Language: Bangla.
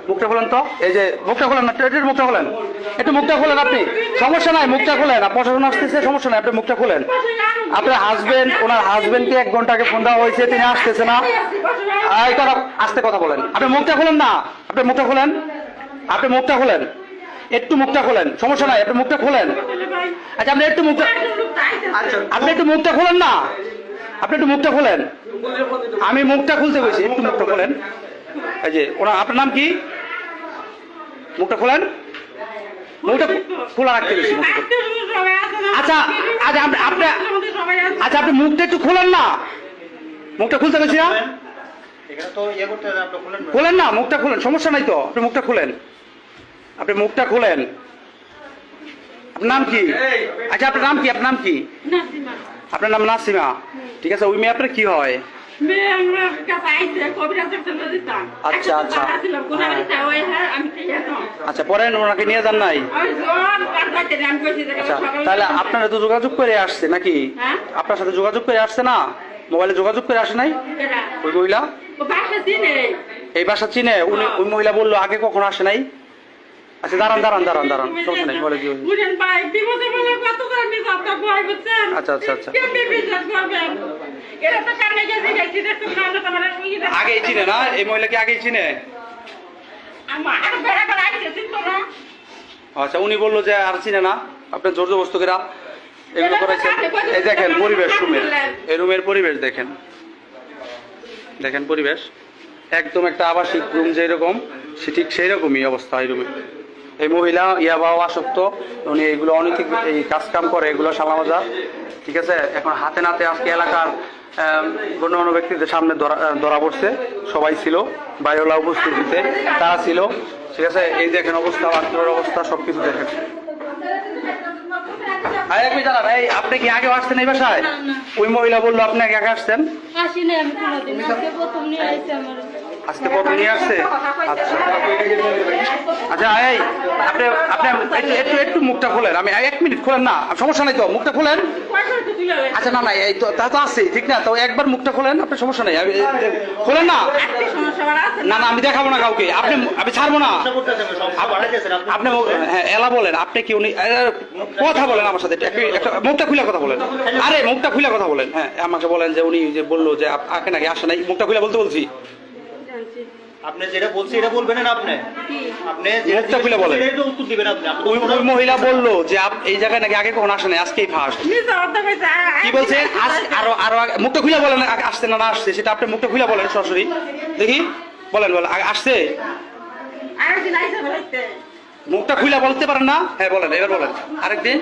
মুখটা খোলেন তো, এই যে মুখটা খোলেন না, মুখটা খোলেন, একটু মুখটা খোলেন আপনি, সমস্যা নাই, মুখটা খোলেন, প্রশাসন আসতেছে, সমস্যা নাই, আপনি মুখটা খোলেন। আপনার হাজবেন্ড, ওনার হাজবেন্ডকে 1 ঘন্টা আগে ফোন দেওয়া হয়েছে, তিনি আসতেছে না। এই কথা আস্তে কথা বলেন, আপনি মুখটা খোলেন না, আপনি মুখটা খোলেন, আপনি মুখটা খোলেন, একটু মুখটা খোলেন, সমস্যা নাই, আপনি মুখটা খোলেন। আচ্ছা আপনি একটু মুখটা, আপনি একটু মুখটা খোলেন না, আপনি একটু মুখটা খোলেন, আমি মুখটা খুলতে বলছি, একটু মুখটা খোলেন। এই যে ওরা, আপনার নাম কি? মুখটা খোলেন, মুখটা খোলা রাখতে গেছি। আচ্ছা আচ্ছা আপনি, আচ্ছা আপনি মুখটা একটু খোলেন না, মুখটা খুলতে গেছি না, খোলেন না, মুখটা খোলেন, সমস্যা নাই তো, আপনি মুখটা খোলেন, আপনি মুখটা খোলেন। আপনার নাম কি? আচ্ছা আপনার নাম কি? আপনার নাম কি? আপনার নাম নাসিমা, ঠিক আছে। ওই মেয়ে আপনার কি হয়? আচ্ছা আচ্ছা আচ্ছা, পরে ওনাকে নিয়ে যান নাই? আচ্ছা তাহলে আপনারা তো যোগাযোগ করে আসছে নাকি? আপনার সাথে যোগাযোগ করে আসছে না, মোবাইলে যোগাযোগ করে আসে নাই? ওই মহিলা এই বাসা চিনে? উনি, ওই মহিলা বললো আগে কখনো আসে নাই? আচ্ছা দাঁড়ান দাঁড়ান দাঁড়ান দাঁড়ান, সমস্যা নেই, বলে কি? আচ্ছা আচ্ছা আচ্ছা, আগেই চিনে না এই মহিলাকে? আগেই চিনে? আচ্ছা উনি বললো যে আর চিনে না, আপনার জোর জবরদস্ত করে এগুলো করাইছেন। এই দেখেন পরিবেশ রুমের, এই রুমের পরিবেশ দেখেন, দেখেন পরিবেশ একদম একটা আবাসিক রুম যেরকম, ঠিক সেই রকমই অবস্থা এই রুমে। এই মহিলা ইয়াবাও আসক্ত, উনি এগুলো অনৈতিক এই কাজ কাম করে, এগুলো সালামাজার, ঠিক আছে। এখন হাতে নাতে আজকে এলাকার গণ্যমান্য ব্যক্তিদের সামনে ধরা পড়ছে, সবাই ছিল, বাড়িওয়ালা উপস্থিতিতে তারা ছিল, ঠিক আছে। এই দেখেন অবস্থা, বাথরুমের অবস্থা, সবকিছু দেখেন। এই আপনি কি আগে আসছেন এই বাসায়? ওই মহিলা বললো আপনি আগে আসছেন? আজকে প্রথম নিয়ে আসছে? আচ্ছা আচ্ছা, এই আপনি আপনি একটু একটু মুখটা খোলেন, আমি 1 মিনিট খোলেন না, সমস্যা নাই তো, মুখটা খোলেন। আচ্ছা না না, এই তো তা তো আছে, ঠিক না, তো একবার মুখটা খোলেন, আপনার সমস্যা নেই, খোলেন না, না না আমি দেখাবো না কাউকে, আপনি, আমি ছাড়বো না। আপনি হ্যাঁ এলা বলেন, আপনি কি উনি কথা বলেন আমার সাথে, একটা মুখটা খুলে কথা বলেন, আরে মুখটা খুলে কথা বলেন। হ্যাঁ আমাকে বলেন যে উনি যে বললো যে আগে নাকি আসে নাই, মুখটা খুলে বলতে বলছি। আপনি যেটা বলছি এটা বলবেন না, আপনি মুখটা খুলে বলেন। উত্তর দিবেন আপনি। ওই মহিলা বললো যে এই জায়গায় নাকি আগে কখন আসে নাই, আজকেই ফার্স্ট। কি বলছে? আরো আরো মুখটা খুলে বলেন, আসছে না না আসছে সেটা আপনি মুখটা খুলে বলেন সরাসরি, দেখি বলেন বলেন, আসছে? মুখটা খুলে বলতে পারেন না? হ্যাঁ বলেন, এবার বলেন, আরেকদিন।